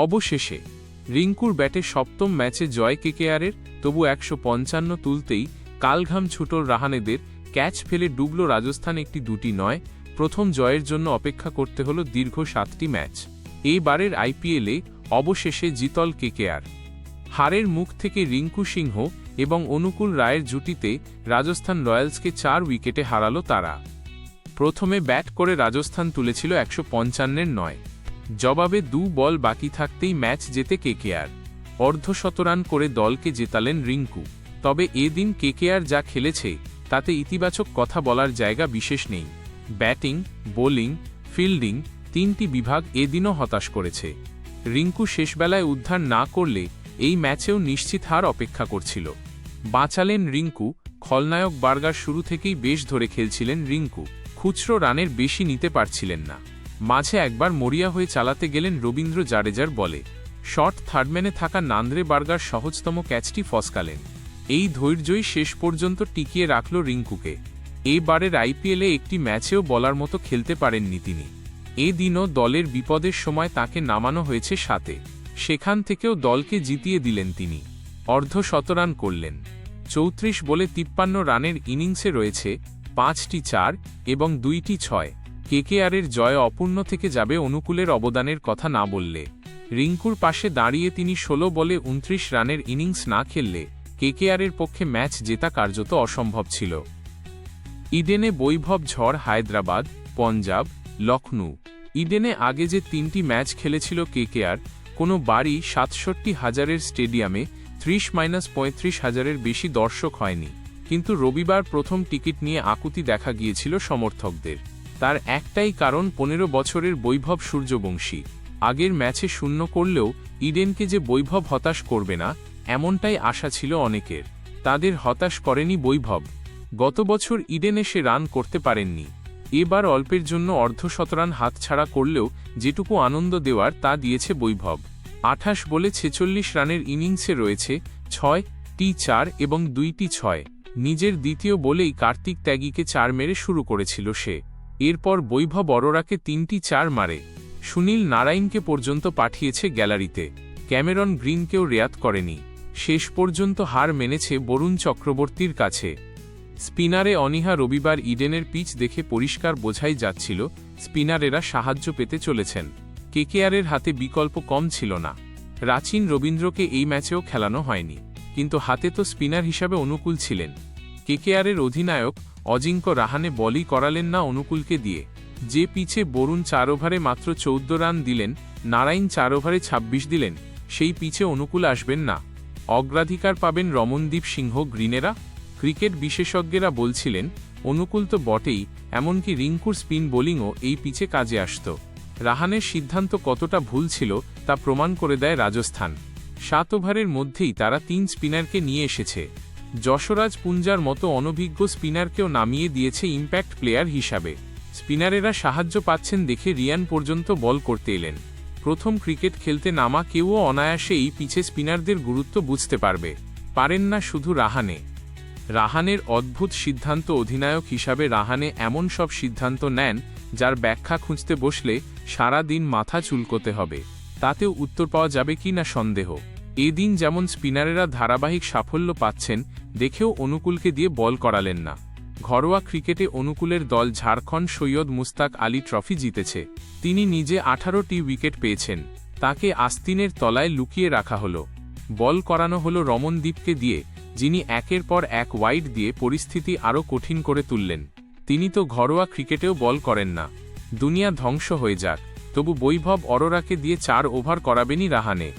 অবশেষে রিঙ্কুর ব্যাটে সপ্তম ম্যাচে জয় কেকেআরের, তবু ১৫৫ তুলতেই কালঘাম ছুটোর রাহানেদের, ক্যাচ ফেলে ডুবল রাজস্থান। একটি দুটি নয়, প্রথম জয়ের জন্য অপেক্ষা করতে হল দীর্ঘ ৭টি ম্যাচ। এইবারের আইপিএলে অবশেষে জিতল কেকেআর। হারের মুখ থেকে রিঙ্কু সিংহ এবং অনুকূল রায়ের জুটিতে রাজস্থান রয়্যালসকে ৪ উইকেটে হারাল তারা। প্রথমে ব্যাট করে রাজস্থান তুলেছিল ১৫৫-এর ৯। জবাবে ২ বল বাকি থাকতেই ম্যাচ জেতে কেকেআর। অর্ধশতরান করে দলকে জেতালেন রিঙ্কু। তবে এদিন কেকেআর যা খেলেছে তাতে ইতিবাচক কথা বলার জায়গা বিশেষ নেই। ব্যাটিং, বোলিং, ফিল্ডিং তিনটি বিভাগ এদিনও হতাশ করেছে। রিঙ্কু শেষবেলায় উদ্ধার না করলে এই ম্যাচেও নিশ্চিত হার অপেক্ষা করছিল। বাঁচালেন রিঙ্কু। খলনায়ক বার্গার শুরু থেকেই বেশ ধরে খেলছিলেন রিঙ্কু। খুচরো রানের বেশি নিতে পারছিলেন না। মাঝে একবার মরিয়া হয়ে চালাতে গেলেন রবীন্দ্র জাডেজার বলে। শর্ট থার্ডম্যানে থাকা নান্দ্রে বার্গার সহজতম ক্যাচটি ফসকালেন। এই ধৈর্যই শেষ পর্যন্ত টিকিয়ে রাখল রিঙ্কুকে। এবারের আইপিএলে একটি ম্যাচেও বলার মতো খেলতে পারেননি তিনি। এদিনও দলের বিপদের সময় তাকে নামানো হয়েছে ৭-এ। সেখান থেকেও দলকে জিতিয়ে দিলেন তিনি। অর্ধশতরান করলেন। ৩৪ বলে ৫৩ রানের ইনিংসে রয়েছে ৫টি ৪ এবং ২টি ৬। কেকেআরের জয় অপূর্ণ থেকে যাবে অনুকূলের অবদানের কথা না বললে। রিঙ্কুর পাশে দাঁড়িয়ে তিনি ১৬ বলে ২৯ রানের ইনিংস না খেললে কেকেআরের পক্ষে ম্যাচ জেতা কার্যত অসম্ভব ছিল। ইডেনে বৈভব ঝড় হায়দ্রাবাদ, পঞ্জাব, লখনউ। ইডেনে আগে যে ৩টি ম্যাচ খেলেছিল কেকেআর, কোনো বাড়ি ৬৭,০০০-এর স্টেডিয়ামে ৩০-৩৫,০০০-এর বেশি দর্শক হয়নি। কিন্তু রবিবার প্রথম টিকিট নিয়ে আকুতি দেখা গিয়েছিল সমর্থকদের। তার একটাই কারণ, ১৫ বছরের বৈভব সূর্যবংশী। আগের ম্যাচে শূন্য করলেও ইডেনকে যে বৈভব হতাশ করবে না, এমনটাই আশা ছিল অনেকের। তাদের হতাশ করেনি বৈভব। গত বছর ইডেনে সে রান করতে পারেননি। এবার অল্পের জন্য অর্ধশতরান হাতছাড়া করলেও যেটুকু আনন্দ দেওয়ার তা দিয়েছে বৈভব। ২৮ বলে ৪৬ রানের ইনিংসে রয়েছে ৬টি ৪ এবং ২টি ৬। নিজের দ্বিতীয় বলেই কার্তিক ত্যাগীকে ৪ মেরে শুরু করেছিল সে। এরপর বৈভব অরোরাকে ৩টি ৪ মারে। সুনীল নারাইনকে পর্যন্ত পাঠিয়েছে গ্যালারিতে। ক্যামেরন গ্রিনকেও রেয়াত করেনি। শেষ পর্যন্ত হার মেনেছে বরুণ চক্রবর্তীর কাছে। স্পিনারে অনীহা। রবিবার ইডেনের পিচ দেখে পরিষ্কার বোঝাই যাচ্ছিল স্পিনারেরা সাহায্য পেতে চলেছেন। কেকেআরের হাতে বিকল্প কম ছিল না। রাচিন রবীন্দ্রকে এই ম্যাচেও খেলানো হয়নি, কিন্তু হাতে তো স্পিনার হিসাবে অনুকূল ছিলেন। কেকেআরের অধিনায়ক অজিঙ্ক্য রাহানে বলই করালেন না অনুকূলকে দিয়ে। যে পিচে বরুণ ৪ ওভারে মাত্র ১৪ রান দিলেন, নারাইন ৪ ওভারে ২৬ দিলেন, সেই পিচে অনুকূল আসবেন না। অগ্রাধিকার পাবেন রমনদীপ সিংহ গ্রিনেরা। ক্রিকেট বিশেষজ্ঞেরা বলছিলেন অনুকূল তো বটেই, এমনকি রিঙ্কুর স্পিন বোলিংও এই পিচে কাজে আসত। রাহানের সিদ্ধান্ত কতটা ভুল ছিল তা প্রমাণ করে দেয় রাজস্থান। ৭ ওভারের মধ্যেই তারা ৩ স্পিনারকে নিয়ে এসেছে। যশরাজ পুঞ্জার মতো অনভিজ্ঞ স্পিনারকেও নামিয়ে দিয়েছে ইম্প্যাক্ট প্লেয়ার হিসাবে। স্পিনারেরা সাহায্য পাচ্ছেন দেখে রিয়ান পর্যন্ত বল করতে এলেন। প্রথম ক্রিকেট খেলতে নামা কেউও অনায়াসে এই পিচে স্পিনারদের গুরুত্ব বুঝতে পারেন না শুধু রাহানে। রাহানের অদ্ভুত সিদ্ধান্ত। অধিনায়ক হিসাবে রাহানে এমন সব সিদ্ধান্ত নেন যার ব্যাখ্যা খুঁজতে বসলে সারা দিন মাথা চুলকোতে হবে। তাতেও উত্তর পাওয়া যাবে কি না সন্দেহ। এদিন যেমন স্পিনারেরা ধারাবাহিক সাফল্য পাচ্ছেন, দেখেও অনুকূলকে দিয়ে বল করালেন না। ঘরোয়া ক্রিকেটে অনুকূলের দল ঝাড়খণ্ড সৈয়দ মুস্তাক আলী ট্রফি জিতেছে। তিনি নিজে ১৮টি উইকেট পেয়েছেন। তাকে আস্তিনের তলায় লুকিয়ে রাখা হলো। বল করানো হলো রমনদীপকে দিয়ে, যিনি একের পর এক ওয়াইড দিয়ে পরিস্থিতি আরও কঠিন করে তুললেন। তিনি তো ঘরোয়া ক্রিকেটেও বল করেন না। দুনিয়া ধ্বংস হয়ে যাক, তবু বৈভব অরোরাকে দিয়ে ৪ ওভার করাবেনই রাহানে।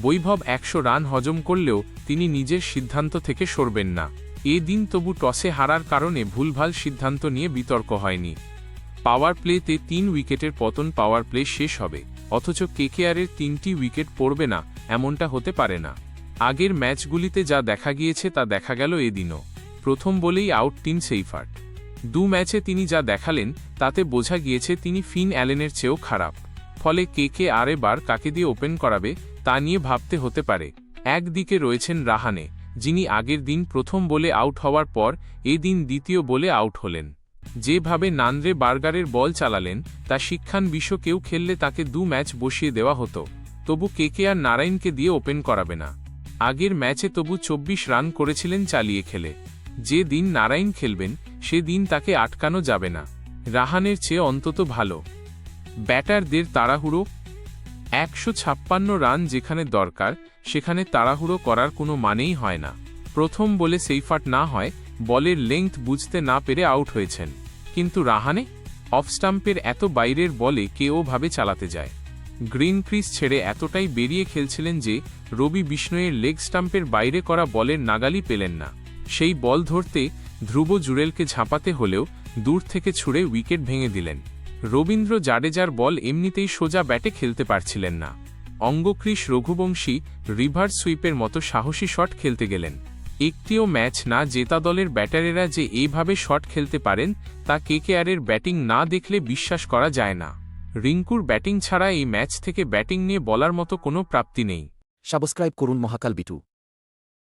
বৈভব ১০০ রান হজম করলেও তিনি নিজের সিদ্ধান্ত থেকে সরবেন না। এদিন তবু টসে হারার কারণে ভুলভাল সিদ্ধান্ত নিয়ে বিতর্ক হয়নি। পাওয়ার প্লেতে ৩ উইকেটের পতন। পাওয়ার প্লে শেষ হবে, অথচ কেকেআরের ৩টি উইকেট পড়বে না, এমনটা হতে পারে না। আগের ম্যাচগুলিতে যা দেখা গিয়েছে তা দেখা গেল এদিনও। প্রথম বলেই আউট টিম সেইফার্ট। ২ ম্যাচে তিনি যা দেখালেন তাতে বোঝা গিয়েছে তিনি ফিন অ্যালেনের চেয়েও খারাপ। ফলে কেকেআর এবার কাকে দিয়ে ওপেন করাবে তা নিয়ে ভাবতে হতে পারে। একদিকে রয়েছেন রাহানে, যিনি আগের দিন প্রথম বলে আউট হওয়ার পর এদিন দ্বিতীয় বলে আউট হলেন। যেভাবে নান্দ্রে বার্গারের বল চালালেন তা শিক্ষানবিশ। কেউ খেললে তাকে ২ ম্যাচ বসিয়ে দেওয়া হতো। তবু কেকেআর নারায়ণকে দিয়ে ওপেন করাবে না। আগের ম্যাচে তবু 24 রান করেছিলেন চালিয়ে খেলে। যে দিন নারায়ণ খেলবেন সে দিন তাকে আটকানো যাবে না। রাহানের চেয়ে অন্তত ভালো ব্যাটারদের তাড়াহুড়ো। 156 রান যেখানে দরকার সেখানে তাড়াহুড়ো করার কোনো মানেই হয় না। প্রথম বলে সেইফাট না হয় বলের লেংথ বুঝতে না পেরে আউট হয়েছেন, কিন্তু রাহানে অফ স্টাম্পের এত বাইরের বলে কেউ ভাবে চালাতে যায়। গ্রিন ক্রিজ ছেড়ে এতটাই বেরিয়ে খেলছিলেন যে রবি বিষ্ণইয়ের লেগ স্টাম্পের বাইরে করা বলের নাগালই পেলেন না। সেই বল ধরতে ধ্রুব জুরেলকে ঝাঁপাতে হলেও দূর থেকে ছুঁড়ে উইকেট ভেঙে দিলেন। রবীন্দ্র জাডেজার বল এমনিতেই সোজা ব্যাটে খেলতে পারছিলেন না। অঙ্গক্রিস রঘুবংশী রিভার্স সুইপের মতো সাহসী শট খেলতে গেলেন। একটিও ম্যাচ না জেতা দলের ব্যাটারেরা যে এইভাবে শট খেলতে পারেন তা কেকেআরের ব্যাটিং না দেখলে বিশ্বাস করা যায় না। রিঙ্কুর ব্যাটিং ছাড়া এই ম্যাচ থেকে ব্যাটিং নিয়ে বলার মতো কোনো প্রাপ্তি নেই। সাবস্ক্রাইব করুন মহাকাল বিটু।